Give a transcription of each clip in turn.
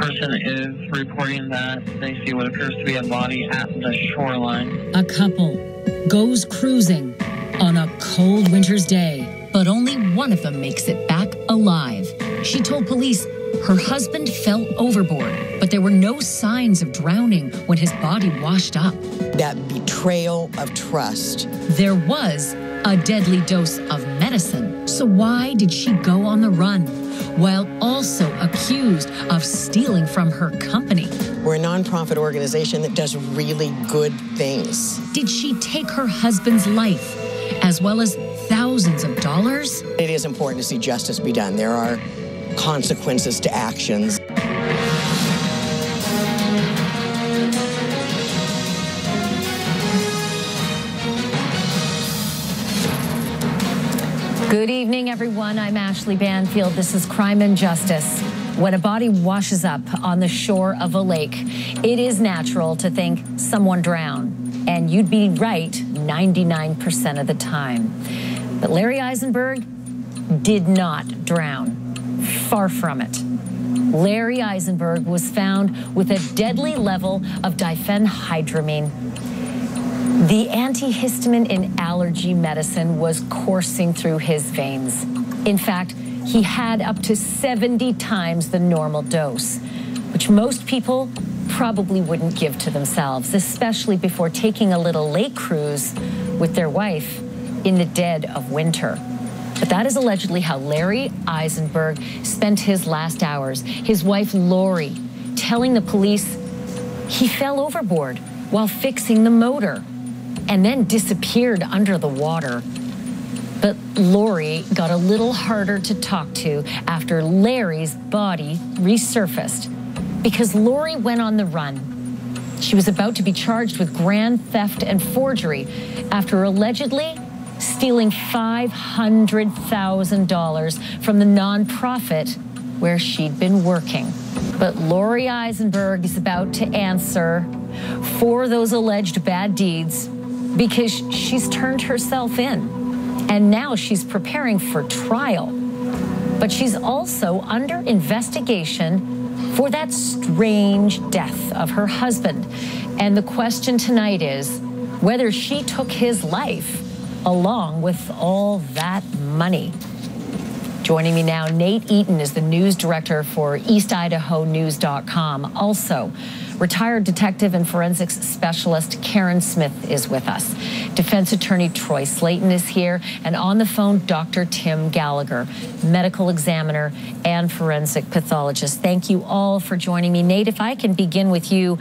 person is reporting that they see what appears to be a body at the shoreline. A couple goes cruising on a cold winter's day, but only one of them makes it back alive. She told police her husband fell overboard, but there were no signs of drowning when his body washed up. That betrayal of trust. There was a deadly dose of medicine. So why did she go on the run while also accused of stealing from her company? We're a nonprofit organization that does really good things. Did she take her husband's life as well as thousands of dollars? It is important to see justice be done. There are consequences to actions. Good evening, everyone. I'm Ashleigh Banfield. This is Crime and Justice. When a body washes up on the shore of a lake, it is natural to think someone drowned. And you'd be right 99% of the time. But Lori Isenberg did not drown. Far from it. Lori Isenberg was found with a deadly level of diphenhydramine. The antihistamine in allergy medicine was coursing through his veins. In fact, he had up to 70 times the normal dose, which most people probably wouldn't give to themselves, especially before taking a little lake cruise with their wife in the dead of winter. But that is allegedly how Lori Isenberg spent his last hours. His wife, Lori, telling the police he fell overboard while fixing the motor and then disappeared under the water. But Lori got a little harder to talk to after Larry's body resurfaced because Lori went on the run. She was about to be charged with grand theft and forgery after allegedly stealing $500,000 from the nonprofit where she'd been working. But Lori Isenberg is about to answer for those alleged bad deeds because she's turned herself in. And now she's preparing for trial. But she's also under investigation for that strange death of her husband. And the question tonight is whether she took his life along with all that money. Joining me now, Nate Eaton is the news director for EastIdahoNews.com. Also, retired detective and forensics specialist Karen Smith is with us. Defense attorney Troy Slayton is here. And on the phone, Dr. Tim Gallagher, medical examiner and forensic pathologist. Thank you all for joining me. Nate, if I can begin with you,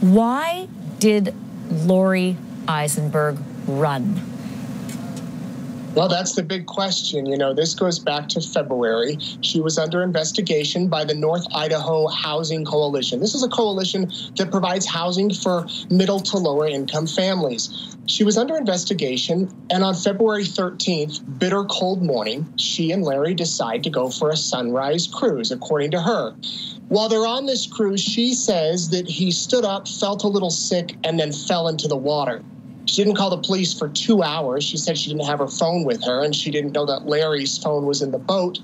why did Lori Isenberg run? Well, that's the big question. You know, this goes back to February. She was under investigation by the North Idaho Housing Coalition. This is a coalition that provides housing for middle to lower income families. She was under investigation, and on February 13th, bitter cold morning, she and Larry decide to go for a sunrise cruise, according to her. While they're on this cruise, she says that he stood up, felt a little sick, and then fell into the water. She didn't call the police for 2 hours. She said she didn't have her phone with her, and she didn't know that Larry's phone was in the boat.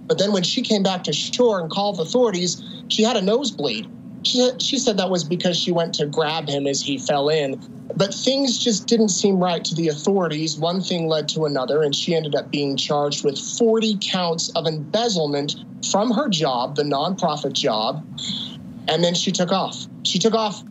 But then when she came back to shore and called authorities, she had a nosebleed. She said that was because she went to grab him as he fell in. But things just didn't seem right to the authorities. One thing led to another, and she ended up being charged with 40 counts of embezzlement from her job, the nonprofit job, and then she took off. She took off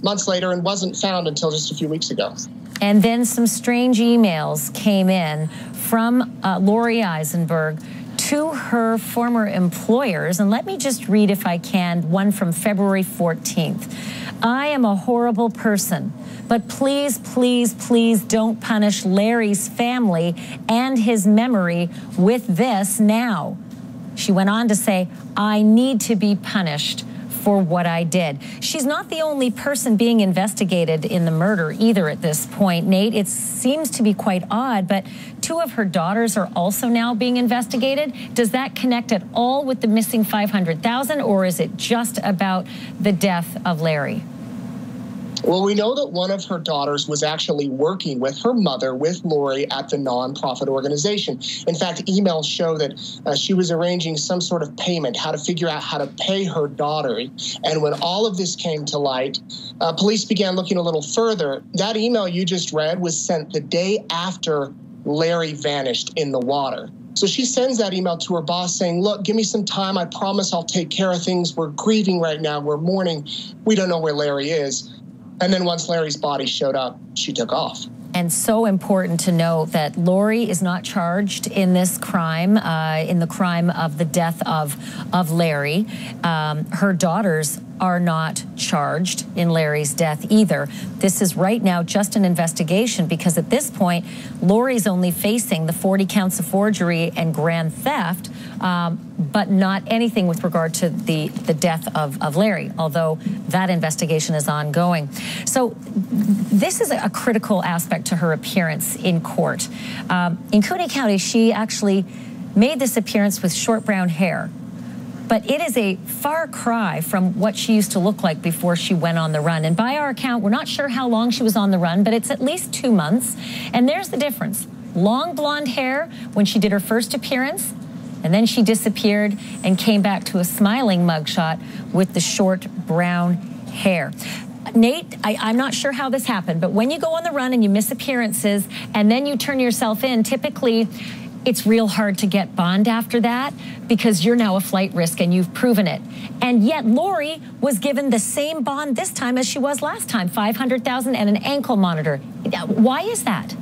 months later and wasn't found until just a few weeks ago. And then some strange emails came in from Lori Isenberg to her former employers. And let me just read, if I can, one from February 14th. I am a horrible person, but please, please, please don't punish Larry's family and his memory with this now. She went on to say, I need to be punished for what I did. She's not the only person being investigated in the murder either at this point, Nate. It seems to be quite odd, but two of her daughters are also now being investigated. Does that connect at all with the missing $500,000, or is it just about the death of Larry? Well, we know that one of her daughters was actually working with her mother, with Lori, at the nonprofit organization. In fact, emails show that she was arranging some sort of payment, how to figure out how to pay her daughter. And when all of this came to light, police began looking a little further. That email you just read was sent the day after Larry vanished in the water. So she sends that email to her boss saying, look, give me some time. I promise I'll take care of things. We're grieving right now. We're mourning. We don't know where Larry is. And then once Larry's body showed up, she took off. And so important to know that Lori is not charged in this crime, in the crime of the death of Larry. Her daughters are not charged in Larry's death either. This is right now just an investigation because at this point, Lori's only facing the 40 counts of forgery and grand theft, but not anything with regard to the death of Larry, although that investigation is ongoing. So this is a critical aspect to her appearance in court. In Cooney County, she actually made this appearance with short brown hair. But it is a far cry from what she used to look like before she went on the run. And by our account, we're not sure how long she was on the run, but it's at least 2 months. And there's the difference. Long blonde hair when she did her first appearance, and then she disappeared and came back to a smiling mugshot with the short brown hair. Nate, I'm not sure how this happened, but when you go on the run and you miss appearances and then you turn yourself in, typically it's real hard to get bond after that because you're now a flight risk and you've proven it. And yet Lori was given the same bond this time as she was last time, $500,000 and an ankle monitor. Why is that?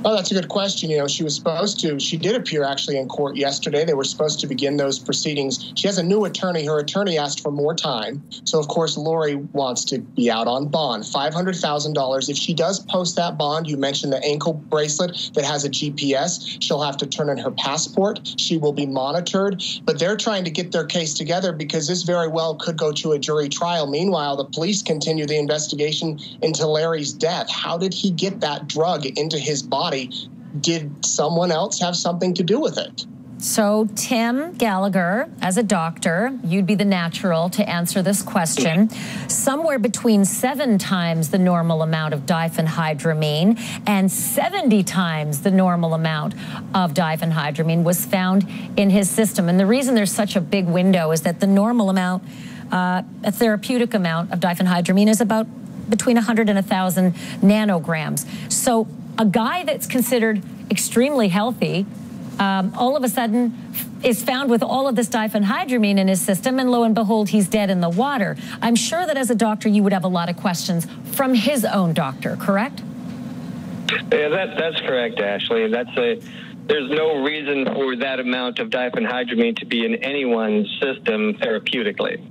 Oh, that's a good question. You know, she did appear actually in court yesterday. They were supposed to begin those proceedings. She has a new attorney. Her attorney asked for more time. So, of course, Lori wants to be out on bond, $500,000. If she does post that bond, you mentioned the ankle bracelet that has a GPS. She'll have to turn in her passport. She will be monitored. But they're trying to get their case together because this very well could go to a jury trial. Meanwhile, the police continue the investigation into Larry's death. How did he get that drug into his body? Did someone else have something to do with it? So, Tim Gallagher, as a doctor, you'd be the natural to answer this question. Somewhere between 7 times the normal amount of diphenhydramine and 70 times the normal amount of diphenhydramine was found in his system. And the reason there's such a big window is that the normal amount, a therapeutic amount of diphenhydramine is about between 100 and 1,000 nanograms. So a guy that's considered extremely healthy all of a sudden is found with all of this diphenhydramine in his system, and lo and behold, he's dead in the water. I'm sure that as a doctor, you would have a lot of questions from his own doctor, correct? Yeah, that's correct, Ashley. There's no reason for that amount of diphenhydramine to be in anyone's system therapeutically.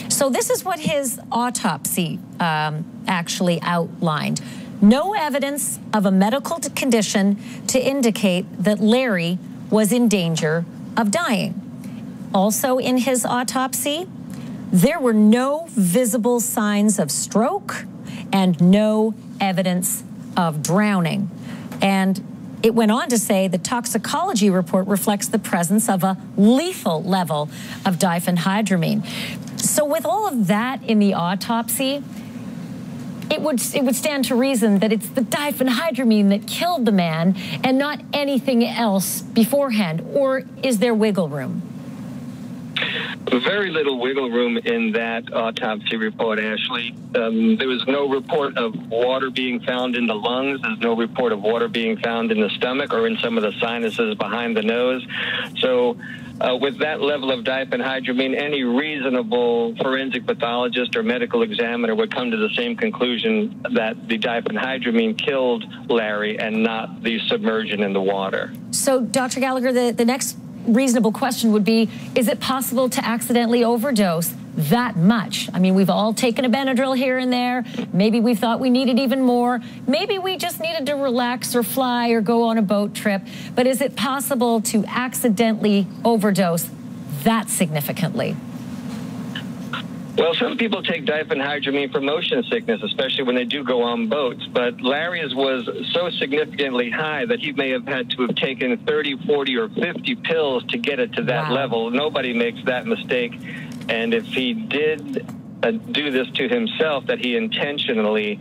So this is what his autopsy actually outlined. No evidence of a medical condition to indicate that Larry was in danger of dying. Also in his autopsy, there were no visible signs of stroke and no evidence of drowning. And it went on to say the toxicology report reflects the presence of a lethal level of diphenhydramine. So with all of that in the autopsy, it would stand to reason that it's the diphenhydramine that killed the man and not anything else beforehand. Or is there wiggle room? Very little wiggle room in that autopsy report, Ashley. There was no report of water being found in the lungs. There's no report of water being found in the stomach or in some of the sinuses behind the nose. So with that level of diphenhydramine, any reasonable forensic pathologist or medical examiner would come to the same conclusion that the diphenhydramine killed Larry and not the submersion in the water. So, Dr. Gallagher, the next reasonable question would be, is it possible to accidentally overdose that much? I mean, we've all taken a Benadryl here and there. Maybe we thought we needed even more. Maybe we just needed to relax or fly or go on a boat trip. But is it possible to accidentally overdose that significantly? Well, some people take diphenhydramine for motion sickness, especially when they do go on boats. But Larry's was so significantly high that he may have had to have taken 30, 40, or 50 pills to get it to that level. Nobody makes that mistake. And if he did do this to himself, that he intentionally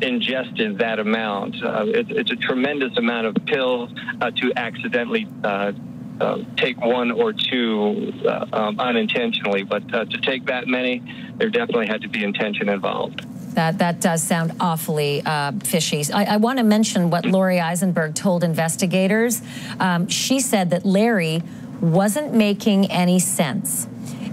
ingested that amount. It's a tremendous amount of pills to accidentally take one or two unintentionally, but to take that many, there definitely had to be intention involved. That does sound awfully fishy. I want to mention what Lori Isenberg told investigators. She said that Larry wasn't making any sense,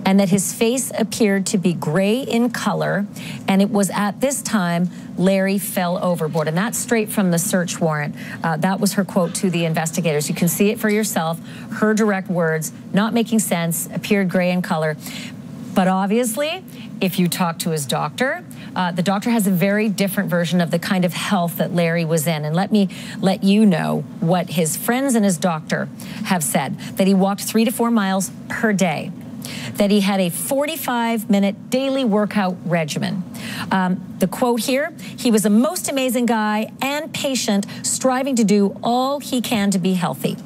and that his face appeared to be gray in color, and it was at this time Larry fell overboard. And that's straight from the search warrant. That was her quote to the investigators. You can see it for yourself. Her direct words, not making sense, appeared gray in color. But obviously, if you talk to his doctor, the doctor has a very different version of the kind of health that Larry was in. And let me let you know what his friends and his doctor have said, that he walked 3 to 4 miles per day, that he had a 45-minute daily workout regimen. The quote here, he was a most amazing guy and patient, striving to do all he can to be healthy.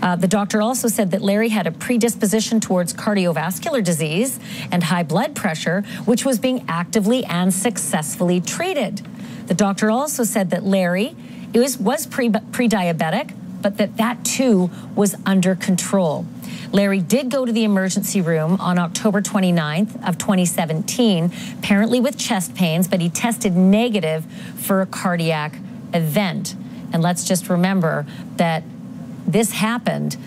The doctor also said that Larry had a predisposition towards cardiovascular disease and high blood pressure, which was being actively and successfully treated. The doctor also said that Larry was pre-diabetic, but that too was under control. Larry did go to the emergency room on October 29th of 2017, apparently with chest pains, but he tested negative for a cardiac event. And let's just remember that this happened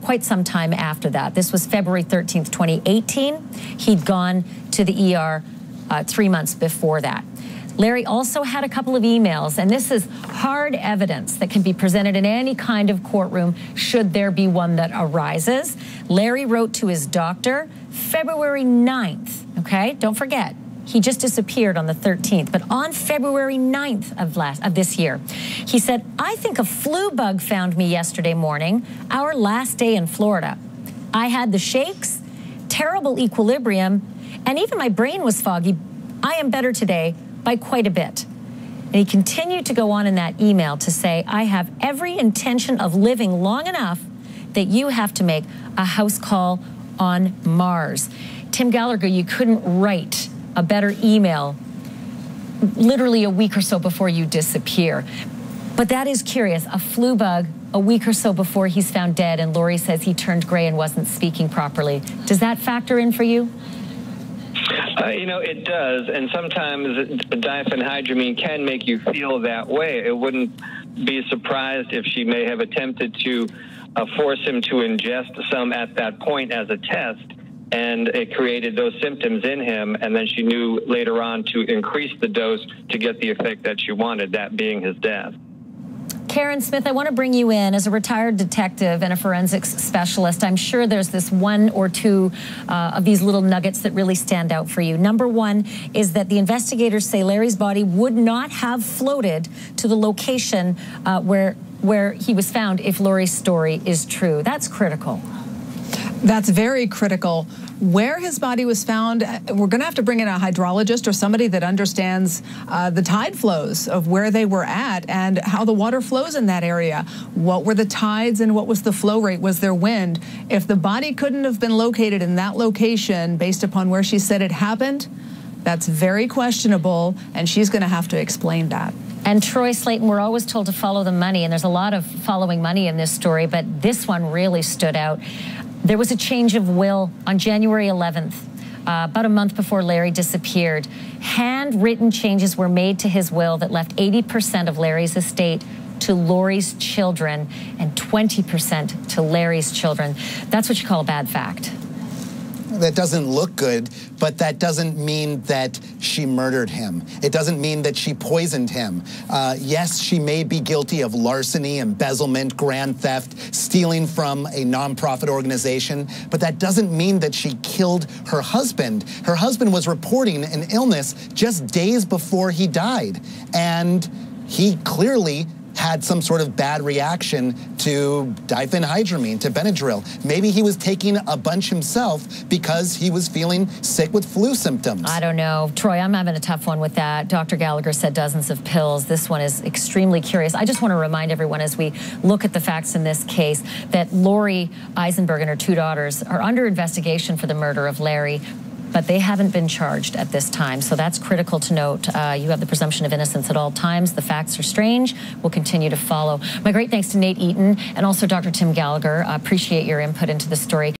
quite some time after that. This was February 13th, 2018. He'd gone to the ER 3 months before that. Larry also had a couple of emails, and this is hard evidence that can be presented in any kind of courtroom should there be one that arises. Larry wrote to his doctor February 9th, okay? Don't forget, he just disappeared on the 13th, but on February 9th of this year, he said, "I think a flu bug found me yesterday morning, our last day in Florida. I had the shakes, terrible equilibrium, and even my brain was foggy. I am better today by quite a bit." And he continued to go on in that email to say, "I have every intention of living long enough that you have to make a house call on Mars." Tim Gallagher, you couldn't write a better email literally a week or so before you disappear. But that is curious, a flu bug a week or so before he's found dead, and Lori says he turned gray and wasn't speaking properly. Does that factor in for you? You know, it does, and sometimes diphenhydramine can make you feel that way. It wouldn't be surprised if she may have attempted to force him to ingest some at that point as a test, and it created those symptoms in him, and then she knew later on to increase the dose to get the effect that she wanted, that being his death. Karen Smith, I want to bring you in as a retired detective and a forensics specialist. I'm sure there's this one or two of these little nuggets that really stand out for you. Number one is that the investigators say Larry's body would not have floated to the location where he was found if Lori's story is true. That's critical. That's very critical. Where his body was found, we're going to have to bring in a hydrologist or somebody that understands the tide flows of where they were at and how the water flows in that area. What were the tides and what was the flow rate? Was there wind? If the body couldn't have been located in that location based upon where she said it happened, that's very questionable, and she's going to have to explain that. And Troy Slayton, we're always told to follow the money, and there's a lot of following money in this story, but this one really stood out. There was a change of will on January 11th, about a month before Larry disappeared. Handwritten changes were made to his will that left 80% of Larry's estate to Lori's children and 20% to Larry's children. That's what you call a bad fact. That doesn't look good, but that doesn't mean that she murdered him. It doesn't mean that she poisoned him. Yes, she may be guilty of larceny, embezzlement, grand theft, stealing from a nonprofit organization, but that doesn't mean that she killed her husband. Her husband was reporting an illness just days before he died, and he clearly had some sort of bad reaction to diphenhydramine, to Benadryl. Maybe he was taking a bunch himself because he was feeling sick with flu symptoms. I don't know. Troy, I'm having a tough one with that. Dr. Gallagher said dozens of pills. This one is extremely curious. I just want to remind everyone as we look at the facts in this case that Lori Isenberg and her 2 daughters are under investigation for the murder of Larry. but they haven't been charged at this time. So that's critical to note. You have the presumption of innocence at all times. The facts are strange. We'll continue to follow. My great thanks to Nate Eaton and also Dr. Tim Gallagher. Appreciate your input into the story.